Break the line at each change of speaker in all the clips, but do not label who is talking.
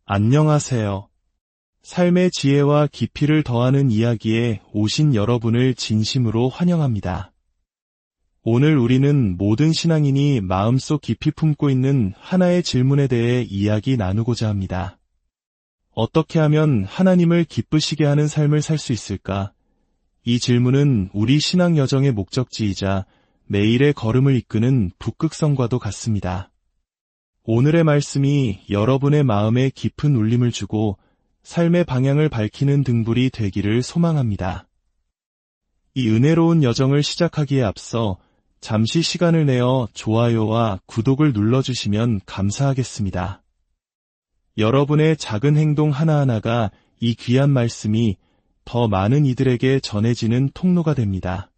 안녕하세요. 삶의 지혜와 깊이를 더하는 이야기에 오신 여러분을 진심으로 환영합니다. 오늘 우리는 모든 신앙인이 마음속 깊이 품고 있는 하나의 질문에 대해 이야기 나누고자 합니다. 어떻게 하면 하나님을 기쁘시게 하는 삶을 살 수 있을까? 이 질문은 우리 신앙 여정의 목적지이자 매일의 걸음을 이끄는 북극성과도 같습니다. 오늘의 말씀이 여러분의 마음에 깊은 울림을 주고 삶의 방향을 밝히는 등불이 되기를 소망합니다. 이 은혜로운 여정을 시작하기에 앞서 잠시 시간을 내어 좋아요와 구독을 눌러주시면 감사하겠습니다. 여러분의 작은 행동 하나하나가 이 귀한 말씀이 더 많은 이들에게 전해지는 통로가 됩니다.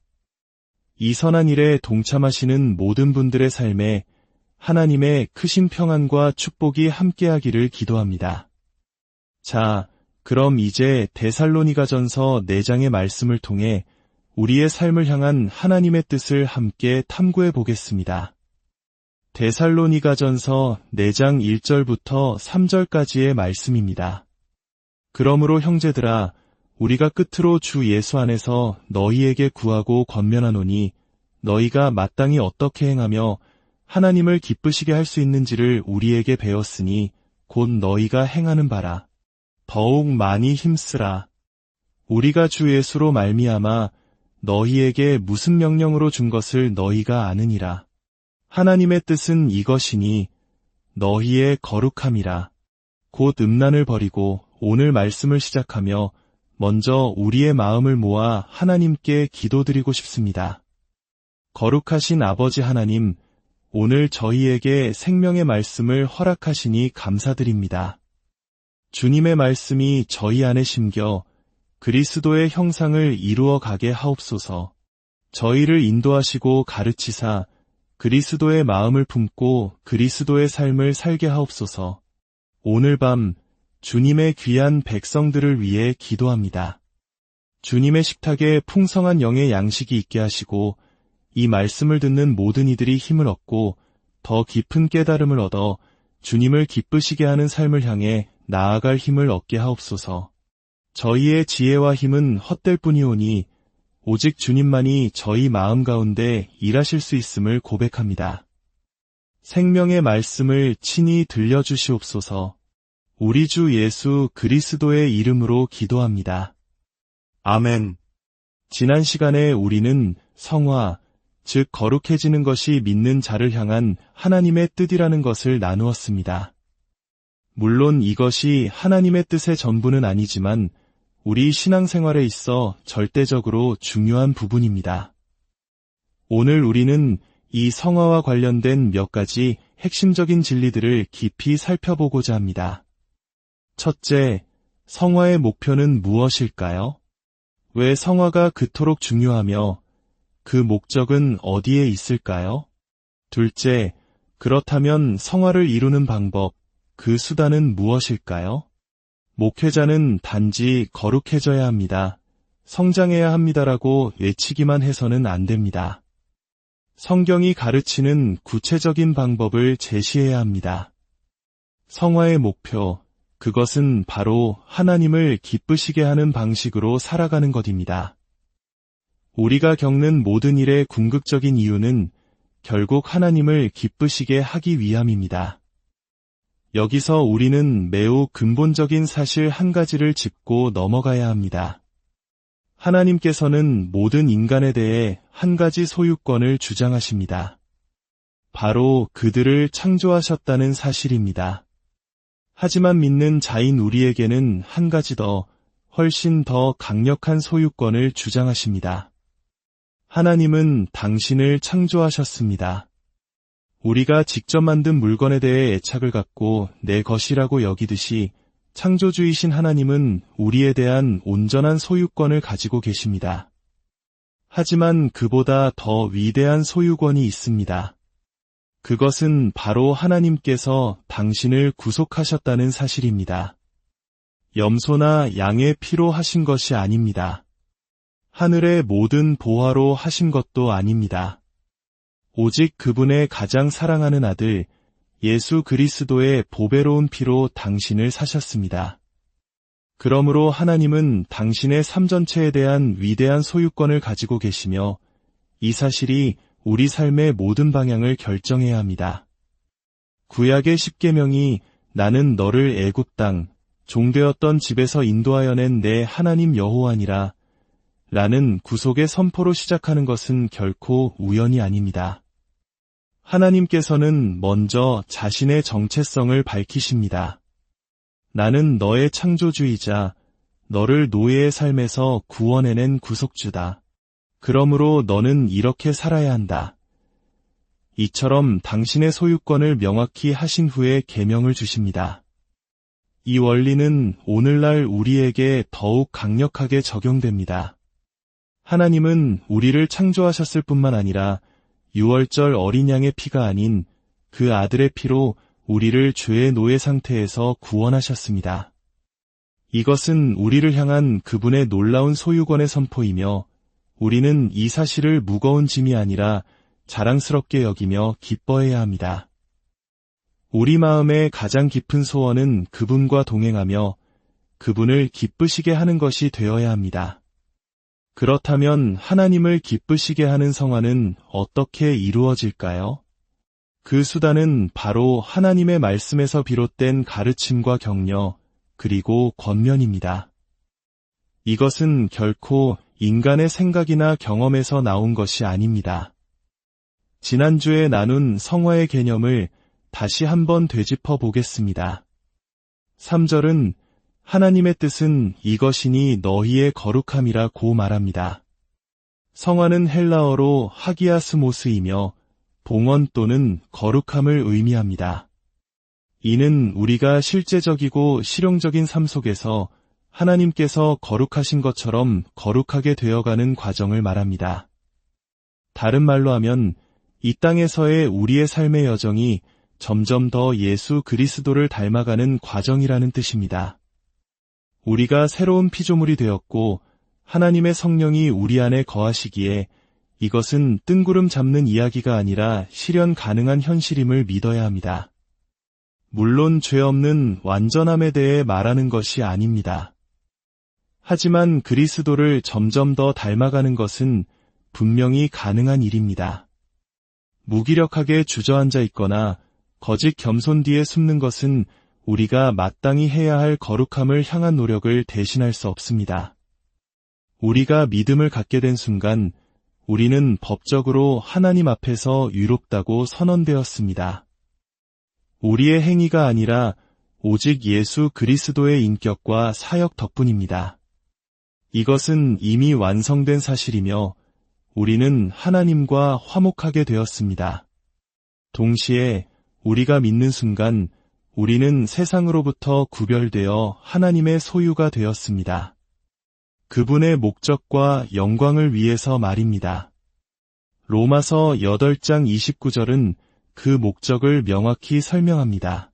이 선한 일에 동참하시는 모든 분들의 삶에 하나님의 크신 평안과 축복이 함께하기를 기도합니다. 자, 그럼 이제 데살로니가전서 4장의 말씀을 통해 우리의 삶을 향한 하나님의 뜻을 함께 탐구해 보겠습니다. 데살로니가전서 4장 1절부터 3절까지의 말씀입니다. 그러므로 형제들아, 우리가 끝으로 주 예수 안에서 너희에게 구하고 권면하노니 너희가 마땅히 어떻게 행하며 하나님을 기쁘시게 할 수 있는지를 우리에게 배웠으니 곧 너희가 행하는 바라. 더욱 많이 힘쓰라. 우리가 주 예수로 말미암아 너희에게 무슨 명령으로 준 것을 너희가 아느니라. 하나님의 뜻은 이것이니 너희의 거룩함이라. 곧 음란을 버리고 오늘 말씀을 시작하며 먼저 우리의 마음을 모아 하나님께 기도드리고 싶습니다. 거룩하신 아버지 하나님, 오늘 저희에게 생명의 말씀을 허락하시니 감사드립니다. 주님의 말씀이 저희 안에 심겨 그리스도의 형상을 이루어 가게 하옵소서. 저희를 인도하시고 가르치사 그리스도의 마음을 품고 그리스도의 삶을 살게 하옵소서. 오늘 밤 주님의 귀한 백성들을 위해 기도합니다. 주님의 식탁에 풍성한 영의 양식이 있게 하시고 이 말씀을 듣는 모든 이들이 힘을 얻고 더 깊은 깨달음을 얻어 주님을 기쁘시게 하는 삶을 향해 나아갈 힘을 얻게 하옵소서. 저희의 지혜와 힘은 헛될 뿐이오니 오직 주님만이 저희 마음 가운데 일하실 수 있음을 고백합니다. 생명의 말씀을 친히 들려주시옵소서. 우리 주 예수 그리스도의 이름으로 기도합니다. 아멘. 지난 시간에 우리는 성화, 즉 거룩해지는 것이 믿는 자를 향한 하나님의 뜻이라는 것을 나누었습니다. 물론 이것이 하나님의 뜻의 전부는 아니지만 우리 신앙생활에 있어 절대적으로 중요한 부분입니다. 오늘 우리는 이 성화와 관련된 몇 가지 핵심적인 진리들을 깊이 살펴보고자 합니다. 첫째, 성화의 목표는 무엇일까요? 왜 성화가 그토록 중요하며 그 목적은 어디에 있을까요? 둘째, 그렇다면 성화를 이루는 방법, 그 수단은 무엇일까요? 목회자는 단지 거룩해져야 합니다. 성장해야 합니다라고 외치기만 해서는 안 됩니다. 성경이 가르치는 구체적인 방법을 제시해야 합니다. 성화의 목표, 그것은 바로 하나님을 기쁘시게 하는 방식으로 살아가는 것입니다. 우리가 겪는 모든 일의 궁극적인 이유는 결국 하나님을 기쁘시게 하기 위함입니다. 여기서 우리는 매우 근본적인 사실 한 가지를 짚고 넘어가야 합니다. 하나님께서는 모든 인간에 대해 한 가지 소유권을 주장하십니다. 바로 그들을 창조하셨다는 사실입니다. 하지만 믿는 자인 우리에게는 한 가지 더, 훨씬 더 강력한 소유권을 주장하십니다. 하나님은 당신을 창조하셨습니다. 우리가 직접 만든 물건에 대해 애착을 갖고 내 것이라고 여기듯이 창조주이신 하나님은 우리에 대한 온전한 소유권을 가지고 계십니다. 하지만 그보다 더 위대한 소유권이 있습니다. 그것은 바로 하나님께서 당신을 구속하셨다는 사실입니다. 염소나 양의 피로 하신 것이 아닙니다. 하늘의 모든 보화로 하신 것도 아닙니다. 오직 그분의 가장 사랑하는 아들 예수 그리스도의 보배로운 피로 당신을 사셨습니다. 그러므로 하나님은 당신의 삶 전체에 대한 위대한 소유권을 가지고 계시며 이 사실이 우리 삶의 모든 방향을 결정해야 합니다. 구약의 십계명이 나는 너를 애굽 땅 종되었던 집에서 인도하여 낸 내 하나님 여호와니라 라는 구속의 선포로 시작하는 것은 결코 우연이 아닙니다. 하나님께서는 먼저 자신의 정체성을 밝히십니다. 나는 너의 창조주이자 너를 노예의 삶에서 구원해낸 구속주다. 그러므로 너는 이렇게 살아야 한다. 이처럼 당신의 소유권을 명확히 하신 후에 계명을 주십니다. 이 원리는 오늘날 우리에게 더욱 강력하게 적용됩니다. 하나님은 우리를 창조하셨을 뿐만 아니라 유월절 어린 양의 피가 아닌 그 아들의 피로 우리를 죄의 노예 상태에서 구원하셨습니다. 이것은 우리를 향한 그분의 놀라운 소유권의 선포이며 우리는 이 사실을 무거운 짐이 아니라 자랑스럽게 여기며 기뻐해야 합니다. 우리 마음의 가장 깊은 소원은 그분과 동행하며 그분을 기쁘시게 하는 것이 되어야 합니다. 그렇다면 하나님을 기쁘시게 하는 성화는 어떻게 이루어질까요? 그 수단은 바로 하나님의 말씀에서 비롯된 가르침과 격려, 그리고 권면입니다. 이것은 결코 인간의 생각이나 경험에서 나온 것이 아닙니다. 지난주에 나눈 성화의 개념을 다시 한번 되짚어 보겠습니다. 3절은 하나님의 뜻은 이것이니 너희의 거룩함이라고 말합니다. 성화는 헬라어로 하기아스모스이며 봉헌 또는 거룩함을 의미합니다. 이는 우리가 실제적이고 실용적인 삶 속에서 하나님께서 거룩하신 것처럼 거룩하게 되어가는 과정을 말합니다. 다른 말로 하면 이 땅에서의 우리의 삶의 여정이 점점 더 예수 그리스도를 닮아가는 과정이라는 뜻입니다. 우리가 새로운 피조물이 되었고 하나님의 성령이 우리 안에 거하시기에 이것은 뜬구름 잡는 이야기가 아니라 실현 가능한 현실임을 믿어야 합니다. 물론 죄 없는 완전함에 대해 말하는 것이 아닙니다. 하지만 그리스도를 점점 더 닮아가는 것은 분명히 가능한 일입니다. 무기력하게 주저앉아 있거나 거짓 겸손 뒤에 숨는 것은 우리가 마땅히 해야 할 거룩함을 향한 노력을 대신할 수 없습니다. 우리가 믿음을 갖게 된 순간 우리는 법적으로 하나님 앞에서 유롭다고 선언되었습니다. 우리의 행위가 아니라 오직 예수 그리스도의 인격과 사역 덕분입니다. 이것은 이미 완성된 사실이며 우리는 하나님과 화목하게 되었습니다. 동시에 우리가 믿는 순간 우리는 세상으로부터 구별되어 하나님의 소유가 되었습니다. 그분의 목적과 영광을 위해서 말입니다. 로마서 8장 29절은 그 목적을 명확히 설명합니다.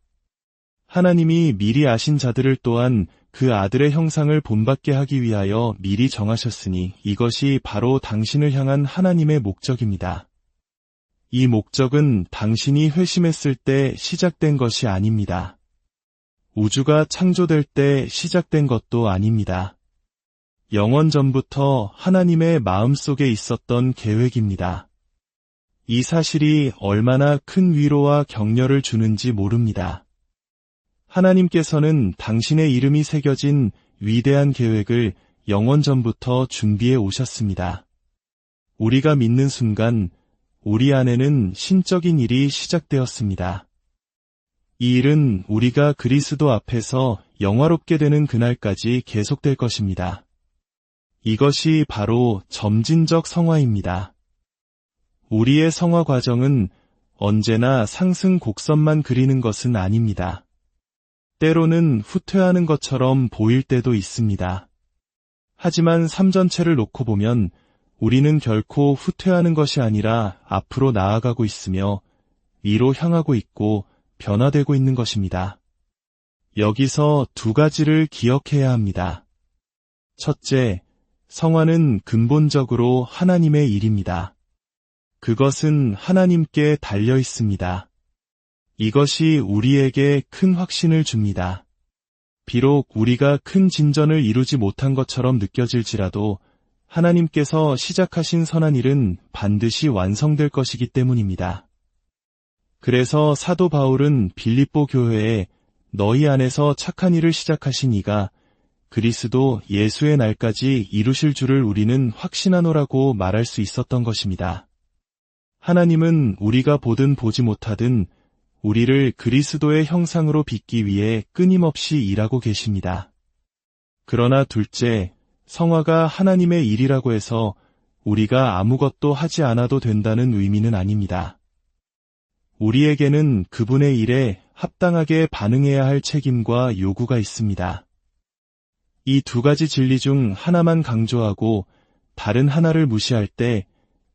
하나님이 미리 아신 자들을 또한 그 아들의 형상을 본받게 하기 위하여 미리 정하셨으니 이것이 바로 당신을 향한 하나님의 목적입니다. 이 목적은 당신이 회심했을 때 시작된 것이 아닙니다. 우주가 창조될 때 시작된 것도 아닙니다. 영원 전부터 하나님의 마음속에 있었던 계획입니다. 이 사실이 얼마나 큰 위로와 격려를 주는지 모릅니다. 하나님께서는 당신의 이름이 새겨진 위대한 계획을 영원 전부터 준비해 오셨습니다. 우리가 믿는 순간 우리 안에는 신적인 일이 시작되었습니다. 이 일은 우리가 그리스도 앞에서 영화롭게 되는 그날까지 계속될 것입니다. 이것이 바로 점진적 성화입니다. 우리의 성화 과정은 언제나 상승 곡선만 그리는 것은 아닙니다. 때로는 후퇴하는 것처럼 보일 때도 있습니다. 하지만 삶 전체를 놓고 보면 우리는 결코 후퇴하는 것이 아니라 앞으로 나아가고 있으며 위로 향하고 있고 변화되고 있는 것입니다. 여기서 두 가지를 기억해야 합니다. 첫째, 성화는 근본적으로 하나님의 일입니다. 그것은 하나님께 달려 있습니다. 이것이 우리에게 큰 확신을 줍니다. 비록 우리가 큰 진전을 이루지 못한 것처럼 느껴질지라도 하나님께서 시작하신 선한 일은 반드시 완성될 것이기 때문입니다. 그래서 사도 바울은 빌립보 교회에 너희 안에서 착한 일을 시작하신 이가 그리스도 예수의 날까지 이루실 줄을 우리는 확신하노라고 말할 수 있었던 것입니다. 하나님은 우리가 보든 보지 못하든 우리를 그리스도의 형상으로 빚기 위해 끊임없이 일하고 계십니다. 그러나 둘째, 성화가 하나님의 일이라고 해서 우리가 아무것도 하지 않아도 된다는 의미는 아닙니다. 우리에게는 그분의 일에 합당하게 반응해야 할 책임과 요구가 있습니다. 이 두 가지 진리 중 하나만 강조하고 다른 하나를 무시할 때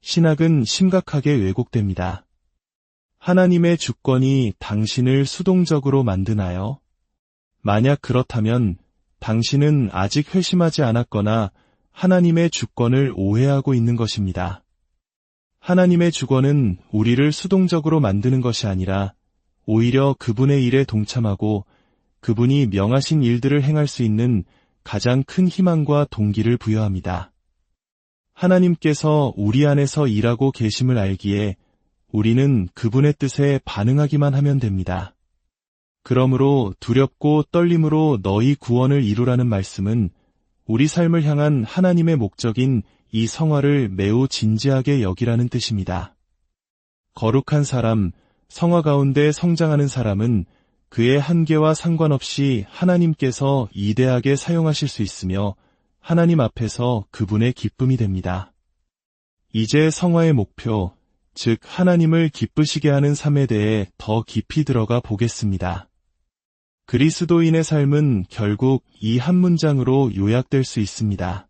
신학은 심각하게 왜곡됩니다. 하나님의 주권이 당신을 수동적으로 만드나요? 만약 그렇다면 당신은 아직 회심하지 않았거나 하나님의 주권을 오해하고 있는 것입니다. 하나님의 주권은 우리를 수동적으로 만드는 것이 아니라 오히려 그분의 일에 동참하고 그분이 명하신 일들을 행할 수 있는 가장 큰 희망과 동기를 부여합니다. 하나님께서 우리 안에서 일하고 계심을 알기에 우리는 그분의 뜻에 반응하기만 하면 됩니다. 그러므로 두렵고 떨림으로 너희 구원을 이루라는 말씀은 우리 삶을 향한 하나님의 목적인 이 성화를 매우 진지하게 여기라는 뜻입니다. 거룩한 사람, 성화 가운데 성장하는 사람은 그의 한계와 상관없이 하나님께서 이대하게 사용하실 수 있으며 하나님 앞에서 그분의 기쁨이 됩니다. 이제 성화의 목표, 즉 하나님을 기쁘시게 하는 삶에 대해 더 깊이 들어가 보겠습니다. 그리스도인의 삶은 결국 이 한 문장으로 요약될 수 있습니다.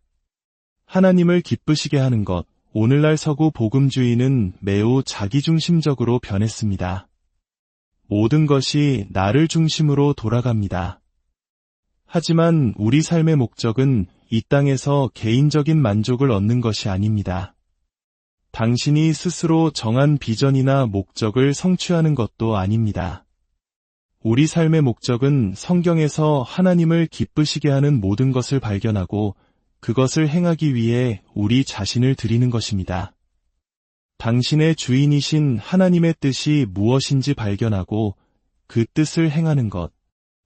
하나님을 기쁘시게 하는 것. 오늘날 서구 복음주의는 매우 자기중심적으로 변했습니다. 모든 것이 나를 중심으로 돌아갑니다. 하지만 우리 삶의 목적은 이 땅에서 개인적인 만족을 얻는 것이 아닙니다. 당신이 스스로 정한 비전이나 목적을 성취하는 것도 아닙니다. 우리 삶의 목적은 성경에서 하나님을 기쁘시게 하는 모든 것을 발견하고 그것을 행하기 위해 우리 자신을 드리는 것입니다. 당신의 주인이신 하나님의 뜻이 무엇인지 발견하고 그 뜻을 행하는 것,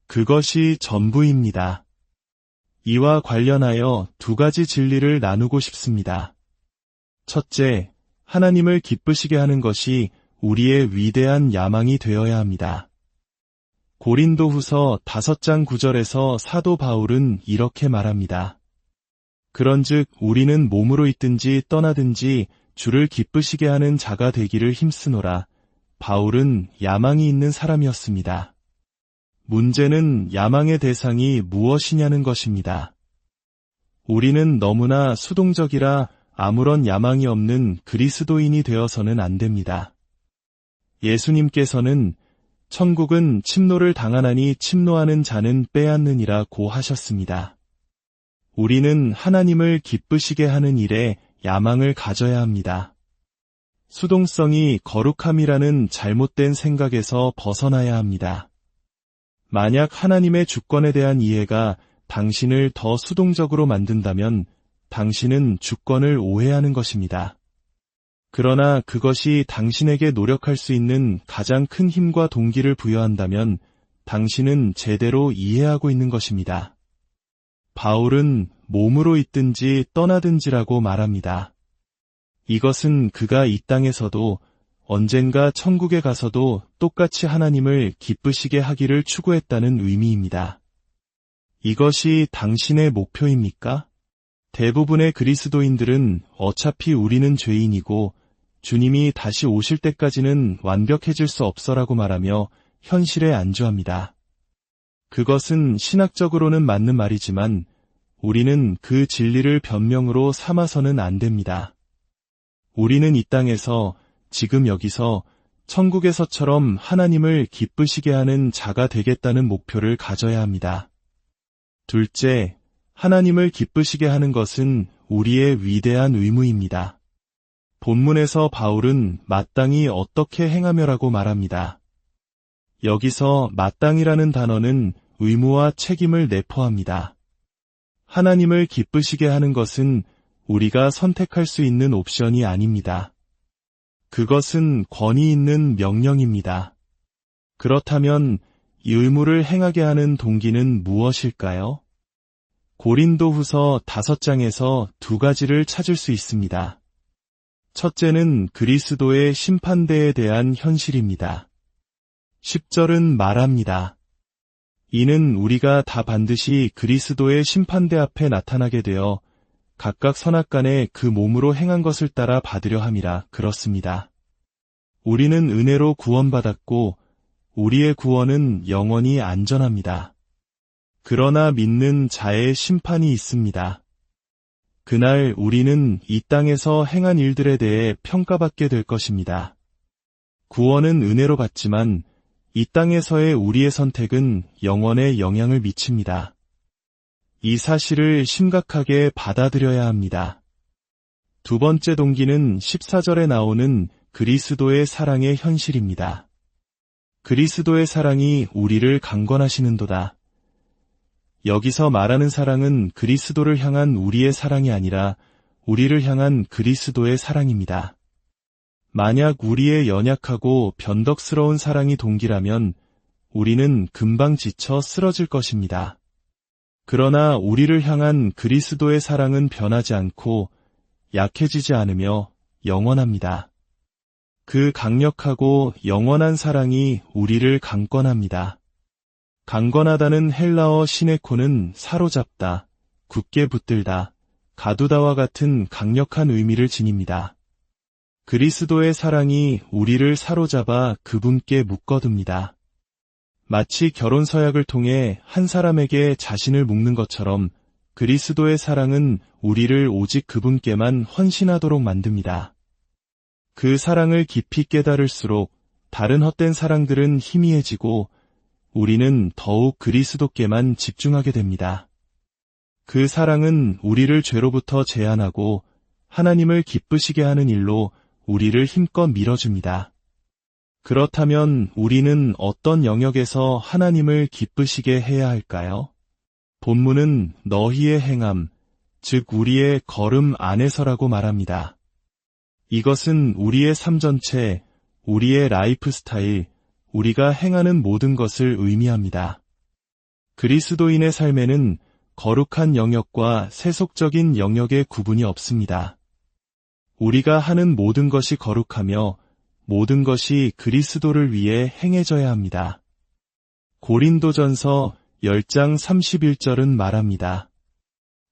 그것이 전부입니다. 이와 관련하여 두 가지 진리를 나누고 싶습니다. 첫째, 하나님을 기쁘시게 하는 것이 우리의 위대한 야망이 되어야 합니다. 고린도후서 5장 9절에서 사도 바울은 이렇게 말합니다. 그런즉 우리는 몸으로 있든지 떠나든지 주를 기쁘시게 하는 자가 되기를 힘쓰노라. 바울은 야망이 있는 사람이었습니다. 문제는 야망의 대상이 무엇이냐는 것입니다. 우리는 너무나 수동적이라 아무런 야망이 없는 그리스도인이 되어서는 안 됩니다. 예수님께서는 천국은 침노를 당하나니 침노하는 자는 빼앗느니라고 하셨습니다. 우리는 하나님을 기쁘시게 하는 일에 야망을 가져야 합니다. 수동성이 거룩함이라는 잘못된 생각에서 벗어나야 합니다. 만약 하나님의 주권에 대한 이해가 당신을 더 수동적으로 만든다면 당신은 주권을 오해하는 것입니다. 그러나 그것이 당신에게 노력할 수 있는 가장 큰 힘과 동기를 부여한다면 당신은 제대로 이해하고 있는 것입니다. 바울은 몸으로 있든지 떠나든지라고 말합니다. 이것은 그가 이 땅에서도 언젠가 천국에 가서도 똑같이 하나님을 기쁘시게 하기를 추구했다는 의미입니다. 이것이 당신의 목표입니까? 대부분의 그리스도인들은 어차피 우리는 죄인이고 주님이 다시 오실 때까지는 완벽해질 수 없어라고 말하며 현실에 안주합니다. 그것은 신학적으로는 맞는 말이지만 우리는 그 진리를 변명으로 삼아서는 안 됩니다. 우리는 이 땅에서 지금 여기서 천국에서처럼 하나님을 기쁘시게 하는 자가 되겠다는 목표를 가져야 합니다. 둘째, 하나님을 기쁘시게 하는 것은 우리의 위대한 의무입니다. 본문에서 바울은 마땅히 어떻게 행하며라고 말합니다. 여기서 마땅이라는 단어는 의무와 책임을 내포합니다. 하나님을 기쁘시게 하는 것은 우리가 선택할 수 있는 옵션이 아닙니다. 그것은 권위 있는 명령입니다. 그렇다면 이 의무를 행하게 하는 동기는 무엇일까요? 고린도후서 5장에서 두 가지를 찾을 수 있습니다. 첫째는 그리스도의 심판대에 대한 현실입니다. 10절은 말합니다. 이는 우리가 다 반드시 그리스도의 심판대 앞에 나타나게 되어 각각 선악간에 그 몸으로 행한 것을 따라 받으려 함이라. 그렇습니다. 우리는 은혜로 구원받았고 우리의 구원은 영원히 안전합니다. 그러나 믿는 자의 심판이 있습니다. 그날 우리는 이 땅에서 행한 일들에 대해 평가받게 될 것입니다. 구원은 은혜로 받지만 이 땅에서의 우리의 선택은 영원에 영향을 미칩니다. 이 사실을 심각하게 받아들여야 합니다. 두 번째 동기는 14절에 나오는 그리스도의 사랑의 현실입니다. 그리스도의 사랑이 우리를 강권하시는도다. 여기서 말하는 사랑은 그리스도를 향한 우리의 사랑이 아니라 우리를 향한 그리스도의 사랑입니다. 만약 우리의 연약하고 변덕스러운 사랑이 동기라면 우리는 금방 지쳐 쓰러질 것입니다. 그러나 우리를 향한 그리스도의 사랑은 변하지 않고 약해지지 않으며 영원합니다. 그 강력하고 영원한 사랑이 우리를 강권합니다. 강건하다는 헬라어 시네코는 사로잡다, 굳게 붙들다, 가두다와 같은 강력한 의미를 지닙니다. 그리스도의 사랑이 우리를 사로잡아 그분께 묶어둡니다. 마치 결혼 서약을 통해 한 사람에게 자신을 묶는 것처럼 그리스도의 사랑은 우리를 오직 그분께만 헌신하도록 만듭니다. 그 사랑을 깊이 깨달을수록 다른 헛된 사랑들은 희미해지고 우리는 더욱 그리스도께만 집중하게 됩니다. 그 사랑은 우리를 죄로부터 제한하고 하나님을 기쁘시게 하는 일로 우리를 힘껏 밀어줍니다. 그렇다면 우리는 어떤 영역에서 하나님을 기쁘시게 해야 할까요? 본문은 너희의 행함, 즉 우리의 걸음 안에서라고 말합니다. 이것은 우리의 삶 전체, 우리의 라이프 스타일, 우리가 행하는 모든 것을 의미합니다. 그리스도인의 삶에는 거룩한 영역과 세속적인 영역의 구분이 없습니다. 우리가 하는 모든 것이 거룩하며 모든 것이 그리스도를 위해 행해져야 합니다. 고린도전서 10장 31절은 말합니다.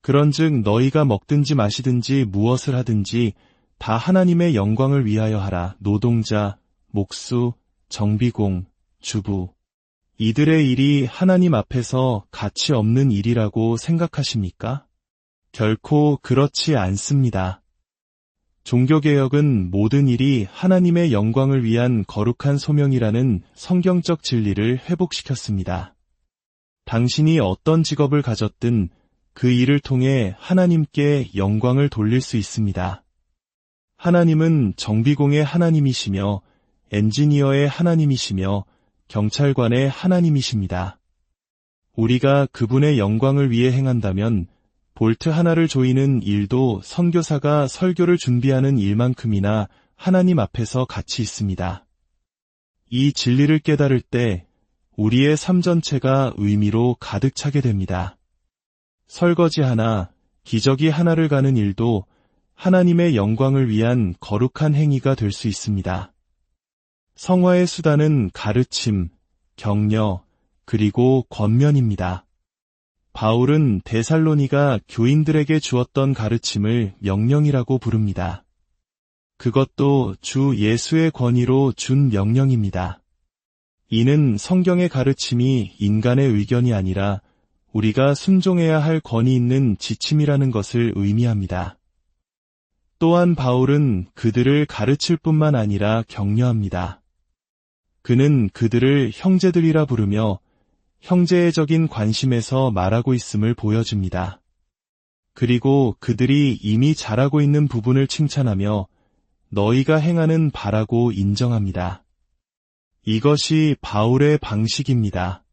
그런즉 너희가 먹든지 마시든지 무엇을 하든지 다 하나님의 영광을 위하여 하라. 노동자, 목수, 정비공, 주부. 이들의 일이 하나님 앞에서 가치 없는 일이라고 생각하십니까? 결코 그렇지 않습니다. 종교개혁은 모든 일이 하나님의 영광을 위한 거룩한 소명이라는 성경적 진리를 회복시켰습니다. 당신이 어떤 직업을 가졌든 그 일을 통해 하나님께 영광을 돌릴 수 있습니다. 하나님은 정비공의 하나님이시며 엔지니어의 하나님이시며 경찰관의 하나님이십니다. 우리가 그분의 영광을 위해 행한다면 볼트 하나를 조이는 일도 선교사가 설교를 준비하는 일만큼이나 하나님 앞에서 가치 있습니다. 이 진리를 깨달을 때 우리의 삶 전체가 의미로 가득 차게 됩니다. 설거지 하나, 기저귀 하나를 가는 일도 하나님의 영광을 위한 거룩한 행위가 될 수 있습니다. 성화의 수단은 가르침, 격려, 그리고 권면입니다. 바울은 데살로니가 교인들에게 주었던 가르침을 명령이라고 부릅니다. 그것도 주 예수의 권위로 준 명령입니다. 이는 성경의 가르침이 인간의 의견이 아니라 우리가 순종해야 할 권위 있는 지침이라는 것을 의미합니다. 또한 바울은 그들을 가르칠 뿐만 아니라 격려합니다. 그는 그들을 형제들이라 부르며 형제적인 관심에서 말하고 있음을 보여줍니다. 그리고 그들이 이미 잘하고 있는 부분을 칭찬하며 너희가 행하는 바라고 인정합니다. 이것이 바울의 방식입니다.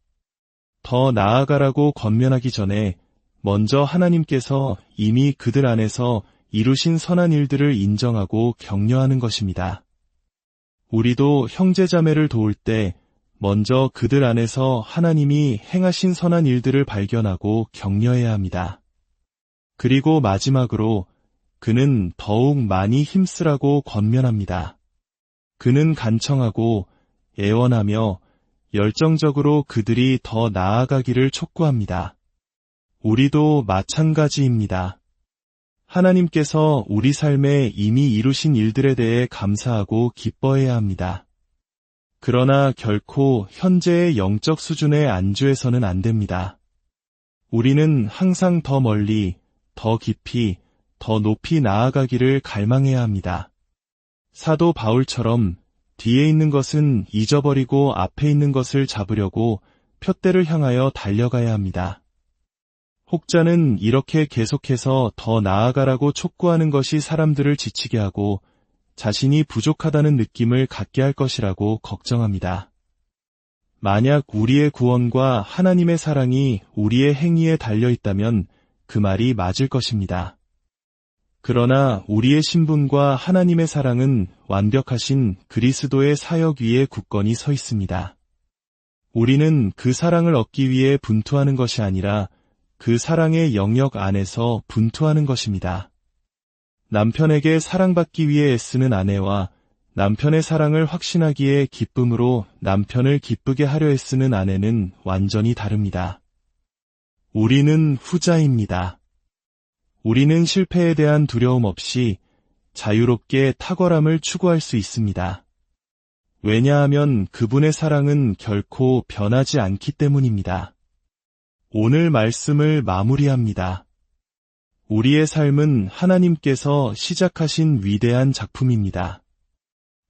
더 나아가라고 권면하기 전에 먼저 하나님께서 이미 그들 안에서 이루신 선한 일들을 인정하고 격려하는 것입니다. 우리도 형제자매를 도울 때 먼저 그들 안에서 하나님이 행하신 선한 일들을 발견하고 격려해야 합니다. 그리고 마지막으로 그는 더욱 많이 힘쓰라고 권면합니다. 그는 간청하고 애원하며 열정적으로 그들이 더 나아가기를 촉구합니다. 우리도 마찬가지입니다. 하나님께서 우리 삶에 이미 이루신 일들에 대해 감사하고 기뻐해야 합니다. 그러나 결코 현재의 영적 수준에 안주해서는 안 됩니다. 우리는 항상 더 멀리, 더 깊이, 더 높이 나아가기를 갈망해야 합니다. 사도 바울처럼 뒤에 있는 것은 잊어버리고 앞에 있는 것을 잡으려고 표대를 향하여 달려가야 합니다. 혹자는 이렇게 계속해서 더 나아가라고 촉구하는 것이 사람들을 지치게 하고 자신이 부족하다는 느낌을 갖게 할 것이라고 걱정합니다. 만약 우리의 구원과 하나님의 사랑이 우리의 행위에 달려 있다면 그 말이 맞을 것입니다. 그러나 우리의 신분과 하나님의 사랑은 완벽하신 그리스도의 사역 위에 굳건히 서 있습니다. 우리는 그 사랑을 얻기 위해 분투하는 것이 아니라 그 사랑의 영역 안에서 분투하는 것입니다. 남편에게 사랑받기 위해 애쓰는 아내와 남편의 사랑을 확신하기에 기쁨으로 남편을 기쁘게 하려 애쓰는 아내는 완전히 다릅니다. 우리는 후자입니다. 우리는 실패에 대한 두려움 없이 자유롭게 탁월함을 추구할 수 있습니다. 왜냐하면 그분의 사랑은 결코 변하지 않기 때문입니다. 오늘 말씀을 마무리합니다. 우리의 삶은 하나님께서 시작하신 위대한 작품입니다.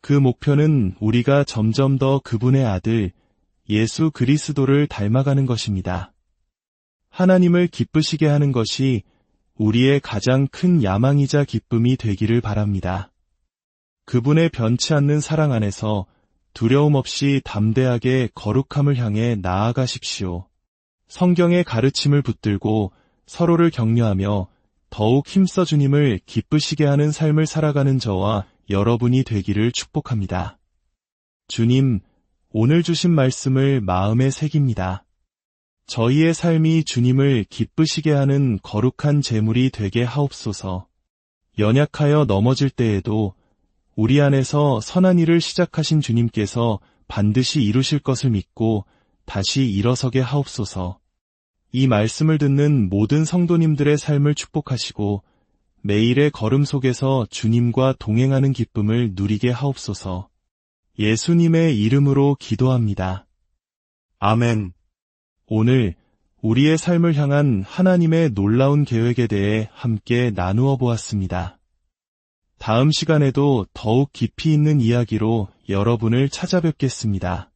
그 목표는 우리가 점점 더 그분의 아들 예수 그리스도를 닮아가는 것입니다. 하나님을 기쁘시게 하는 것이 우리의 가장 큰 야망이자 기쁨이 되기를 바랍니다. 그분의 변치 않는 사랑 안에서 두려움 없이 담대하게 거룩함을 향해 나아가십시오. 성경의 가르침을 붙들고 서로를 격려하며 더욱 힘써 주님을 기쁘시게 하는 삶을 살아가는 저와 여러분이 되기를 축복합니다. 주님, 오늘 주신 말씀을 마음에 새깁니다. 저희의 삶이 주님을 기쁘시게 하는 거룩한 제물이 되게 하옵소서. 연약하여 넘어질 때에도 우리 안에서 선한 일을 시작하신 주님께서 반드시 이루실 것을 믿고 다시 일어서게 하옵소서. 이 말씀을 듣는 모든 성도님들의 삶을 축복하시고 매일의 걸음 속에서 주님과 동행하는 기쁨을 누리게 하옵소서. 예수님의 이름으로 기도합니다. 아멘. 오늘 우리의 삶을 향한 하나님의 놀라운 계획에 대해 함께 나누어 보았습니다. 다음 시간에도 더욱 깊이 있는 이야기로 여러분을 찾아뵙겠습니다.